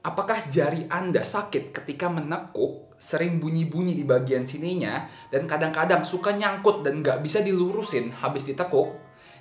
Apakah jari Anda sakit ketika menekuk, sering bunyi-bunyi di bagian sininya, dan kadang-kadang suka nyangkut dan nggak bisa dilurusin habis ditekuk?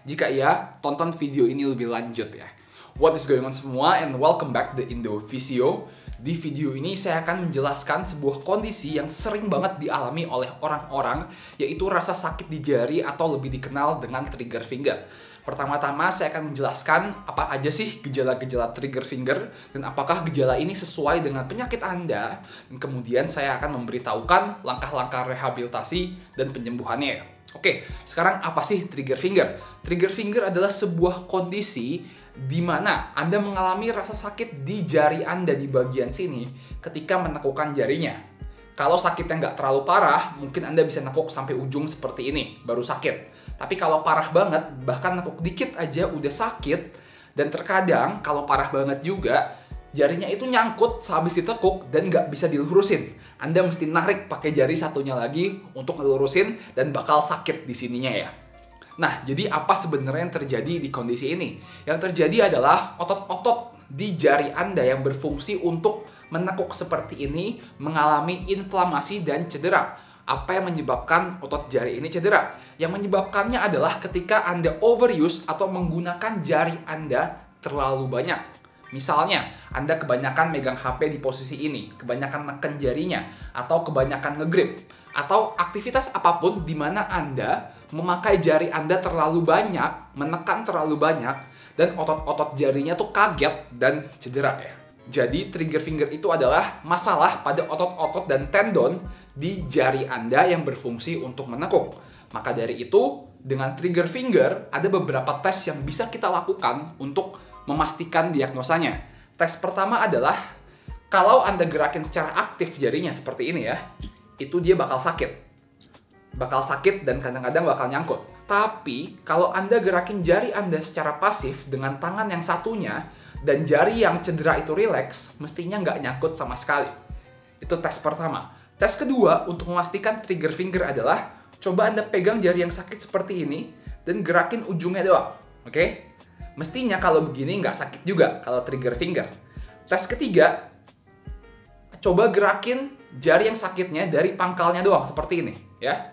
Jika iya, tonton video ini lebih lanjut ya. What is going on semua, and welcome back to Indo Physio. Di video ini saya akan menjelaskan sebuah kondisi yang sering banget dialami oleh orang-orang, yaitu rasa sakit di jari atau lebih dikenal dengan trigger finger. Pertama-tama saya akan menjelaskan apa aja sih gejala-gejala trigger finger dan apakah gejala ini sesuai dengan penyakit Anda, dan kemudian saya akan memberitahukan langkah-langkah rehabilitasi dan penyembuhannya. Oke, sekarang apa sih trigger finger? Trigger finger adalah sebuah kondisi di mana Anda mengalami rasa sakit di jari Anda di bagian sini ketika menekukkan jarinya. Kalau sakitnya nggak terlalu parah, mungkin Anda bisa nekuk sampai ujung seperti ini, baru sakit. Tapi kalau parah banget, bahkan nekuk dikit aja udah sakit. Dan terkadang kalau parah banget juga, jarinya itu nyangkut sehabis ditekuk dan nggak bisa dilurusin. Anda mesti narik pakai jari satunya lagi untuk ngelurusin dan bakal sakit di sininya ya. Nah, jadi apa sebenarnya yang terjadi di kondisi ini? Yang terjadi adalah otot-otot di jari Anda yang berfungsi untuk menekuk seperti ini mengalami inflamasi dan cedera. Apa yang menyebabkan otot jari ini cedera? Yang menyebabkannya adalah ketika Anda overuse atau menggunakan jari Anda terlalu banyak. Misalnya, Anda kebanyakan megang HP di posisi ini, kebanyakan neken jarinya, atau kebanyakan ngegrip, atau aktivitas apapun di mana Anda memakai jari Anda terlalu banyak, menekan terlalu banyak, dan otot-otot jarinya tuh kaget dan cedera ya. Jadi trigger finger itu adalah masalah pada otot-otot dan tendon di jari Anda yang berfungsi untuk menekuk. Maka dari itu, dengan trigger finger ada beberapa tes yang bisa kita lakukan untuk memastikan diagnosanya. Tes pertama adalah kalau Anda gerakin secara aktif jarinya seperti ini ya, itu dia bakal sakit. Bakal sakit dan kadang-kadang bakal nyangkut. Tapi kalau Anda gerakin jari Anda secara pasif dengan tangan yang satunya dan jari yang cedera itu rileks, mestinya nggak nyangkut sama sekali. Itu tes pertama. Tes kedua untuk memastikan trigger finger adalah coba Anda pegang jari yang sakit seperti ini dan gerakin ujungnya doang. Oke? Mestinya kalau begini nggak sakit juga kalau trigger finger. Tes ketiga, coba gerakin jari yang sakitnya dari pangkalnya doang seperti ini ya.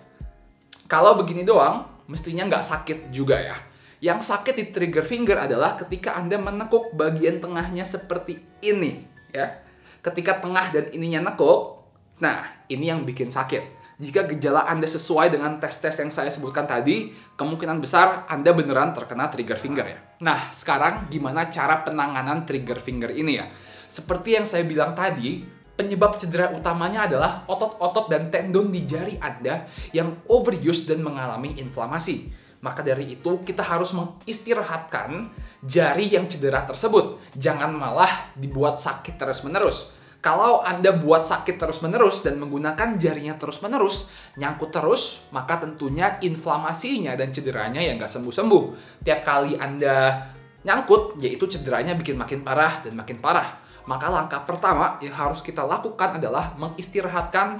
Kalau begini doang, mestinya nggak sakit juga ya. Yang sakit di trigger finger adalah ketika Anda menekuk bagian tengahnya seperti ini ya. Ketika tengah dan ininya nekuk, nah ini yang bikin sakit. Jika gejala Anda sesuai dengan tes-tes yang saya sebutkan tadi, kemungkinan besar Anda beneran terkena trigger finger ya. Nah, sekarang gimana cara penanganan trigger finger ini ya? Seperti yang saya bilang tadi, penyebab cedera utamanya adalah otot-otot dan tendon di jari Anda yang overuse dan mengalami inflamasi. Maka dari itu kita harus mengistirahatkan jari yang cedera tersebut. Jangan malah dibuat sakit terus-menerus. Kalau Anda buat sakit terus-menerus dan menggunakan jarinya terus-menerus, nyangkut terus, maka tentunya inflamasinya dan cederanya yang nggak sembuh-sembuh. Tiap kali Anda nyangkut, yaitu cederanya bikin makin parah dan makin parah. Maka langkah pertama yang harus kita lakukan adalah mengistirahatkan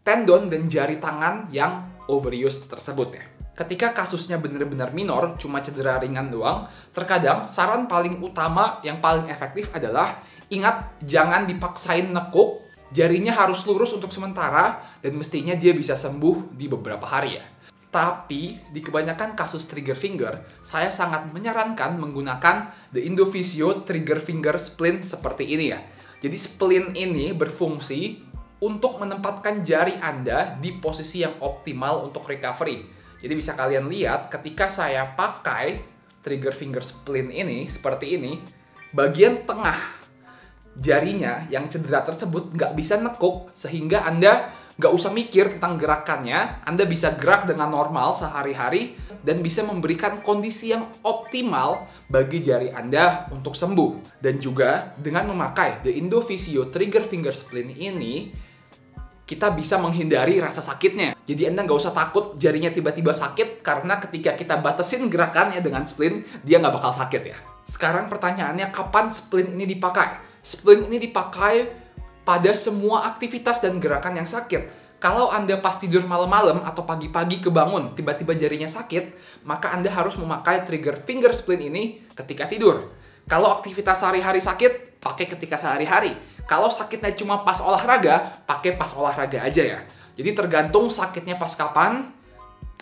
tendon dan jari tangan yang overuse tersebut ya. Ketika kasusnya benar-benar minor, cuma cedera ringan doang, terkadang saran paling utama yang paling efektif adalah ingat jangan dipaksain nekuk, jarinya harus lurus untuk sementara dan mestinya dia bisa sembuh di beberapa hari ya. Tapi di kebanyakan kasus trigger finger, saya sangat menyarankan menggunakan The Indo Physio Trigger Finger Splint seperti ini ya. Jadi splint ini berfungsi untuk menempatkan jari Anda di posisi yang optimal untuk recovery. Jadi bisa kalian lihat ketika saya pakai trigger finger splint ini seperti ini, bagian tengah jarinya yang cedera tersebut nggak bisa nekuk sehingga Anda nggak usah mikir tentang gerakannya, Anda bisa gerak dengan normal sehari-hari dan bisa memberikan kondisi yang optimal bagi jari Anda untuk sembuh. Dan juga dengan memakai The Indo Physio Trigger Finger Splint ini, kita bisa menghindari rasa sakitnya. Jadi Anda nggak usah takut jarinya tiba-tiba sakit karena ketika kita batasin gerakannya dengan splint, dia nggak bakal sakit ya. Sekarang pertanyaannya, kapan splint ini dipakai? Splint ini dipakai pada semua aktivitas dan gerakan yang sakit. Kalau Anda pas tidur malam-malam atau pagi-pagi kebangun, tiba-tiba jarinya sakit, maka Anda harus memakai trigger finger splint ini ketika tidur. Kalau aktivitas sehari-hari sakit, pakai ketika sehari-hari. Kalau sakitnya cuma pas olahraga, pakai pas olahraga aja ya. Jadi tergantung sakitnya pas kapan,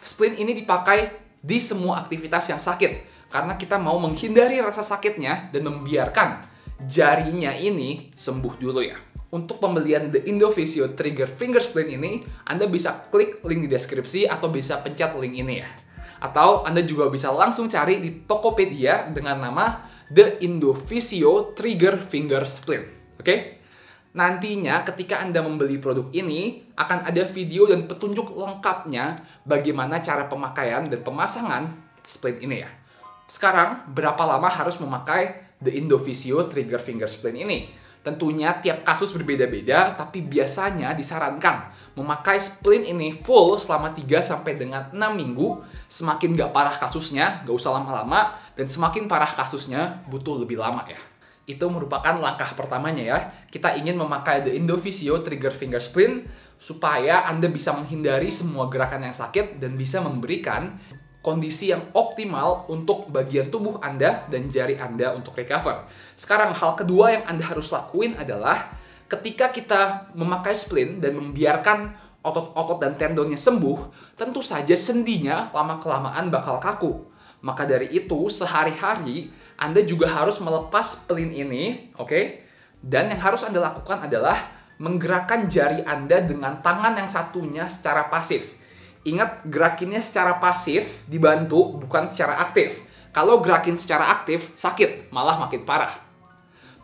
splint ini dipakai di semua aktivitas yang sakit. Karena kita mau menghindari rasa sakitnya dan membiarkan jarinya ini sembuh dulu ya. Untuk pembelian The Indovisio Trigger Finger Splint ini, Anda bisa klik link di deskripsi atau bisa pencet link ini ya. Atau Anda juga bisa langsung cari di Tokopedia dengan nama The Indovisio Trigger Finger Splint. Oke? Nantinya ketika Anda membeli produk ini, akan ada video dan petunjuk lengkapnya bagaimana cara pemakaian dan pemasangan splint ini ya. Sekarang, berapa lama harus memakai The Indovisio Trigger Finger Splint ini? Tentunya tiap kasus berbeda-beda, tapi biasanya disarankan memakai splint ini full selama 3 sampai dengan 6 minggu. Semakin nggak parah kasusnya, nggak usah lama-lama, dan semakin parah kasusnya, butuh lebih lama ya. Itu merupakan langkah pertamanya ya. Kita ingin memakai The Indovisio Trigger Finger Splint supaya Anda bisa menghindari semua gerakan yang sakit dan bisa memberikan kondisi yang optimal untuk bagian tubuh Anda dan jari Anda untuk recover. Sekarang hal kedua yang Anda harus lakuin adalah ketika kita memakai splint dan membiarkan otot-otot dan tendonnya sembuh, tentu saja sendinya lama-kelamaan bakal kaku. Maka dari itu, sehari-hari Anda juga harus melepas splint ini, oke? Dan yang harus Anda lakukan adalah menggerakkan jari Anda dengan tangan yang satunya secara pasif. Ingat, gerakinnya secara pasif dibantu, bukan secara aktif. Kalau gerakin secara aktif, sakit, malah makin parah.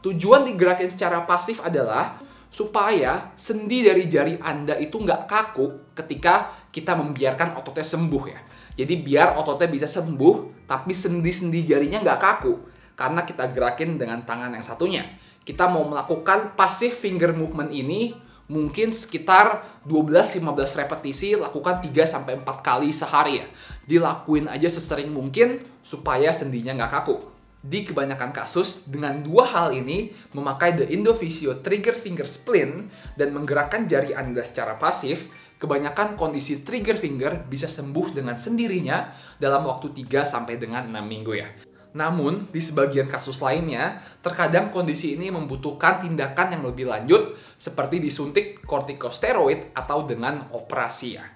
Tujuan digerakin secara pasif adalah supaya sendi dari jari Anda itu nggak kaku ketika kita membiarkan ototnya sembuh ya. Jadi biar ototnya bisa sembuh, tapi sendi-sendi jarinya nggak kaku. Karena kita gerakin dengan tangan yang satunya. Kita mau melakukan passive finger movement ini mungkin sekitar 12-15 repetisi, lakukan 3-4 kali sehari ya. Dilakuin aja sesering mungkin supaya sendinya nggak kaku. Di kebanyakan kasus, dengan dua hal ini, memakai The Indovisio Trigger Finger Splint dan menggerakkan jari Anda secara pasif, kebanyakan kondisi trigger finger bisa sembuh dengan sendirinya dalam waktu 3 sampai dengan 6 minggu ya. Namun, di sebagian kasus lainnya, terkadang kondisi ini membutuhkan tindakan yang lebih lanjut seperti disuntik kortikosteroid atau dengan operasi ya.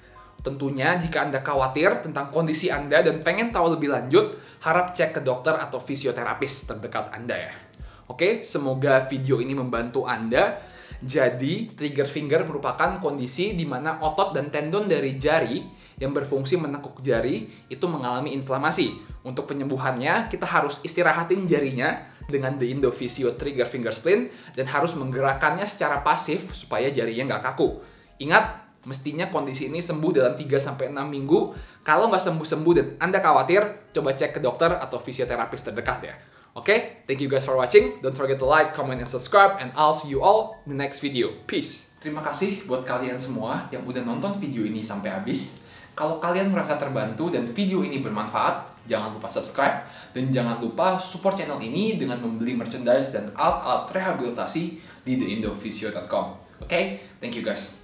Tentunya jika Anda khawatir tentang kondisi Anda dan pengen tahu lebih lanjut, harap cek ke dokter atau fisioterapis terdekat Anda ya. Oke, semoga video ini membantu Anda. Jadi, trigger finger merupakan kondisi di mana otot dan tendon dari jari yang berfungsi menekuk jari itu mengalami inflamasi. Untuk penyembuhannya, kita harus istirahatin jarinya dengan The Indovisio Trigger Finger Splint dan harus menggerakkannya secara pasif supaya jarinya nggak kaku. Ingat, mestinya kondisi ini sembuh dalam 3-6 minggu. Kalau nggak sembuh-sembuh dan Anda khawatir, coba cek ke dokter atau fisioterapis terdekat ya. Oke, thank you guys for watching. Don't forget to like, comment, and subscribe. And I'll see you all in the next video. Peace. Terima kasih buat kalian semua yang udah nonton video ini sampai habis. Kalau kalian merasa terbantu dan video ini bermanfaat, jangan lupa subscribe. Dan jangan lupa support channel ini dengan membeli merchandise dan alat-alat rehabilitasi di theindovisio.com. Oke, thank you guys.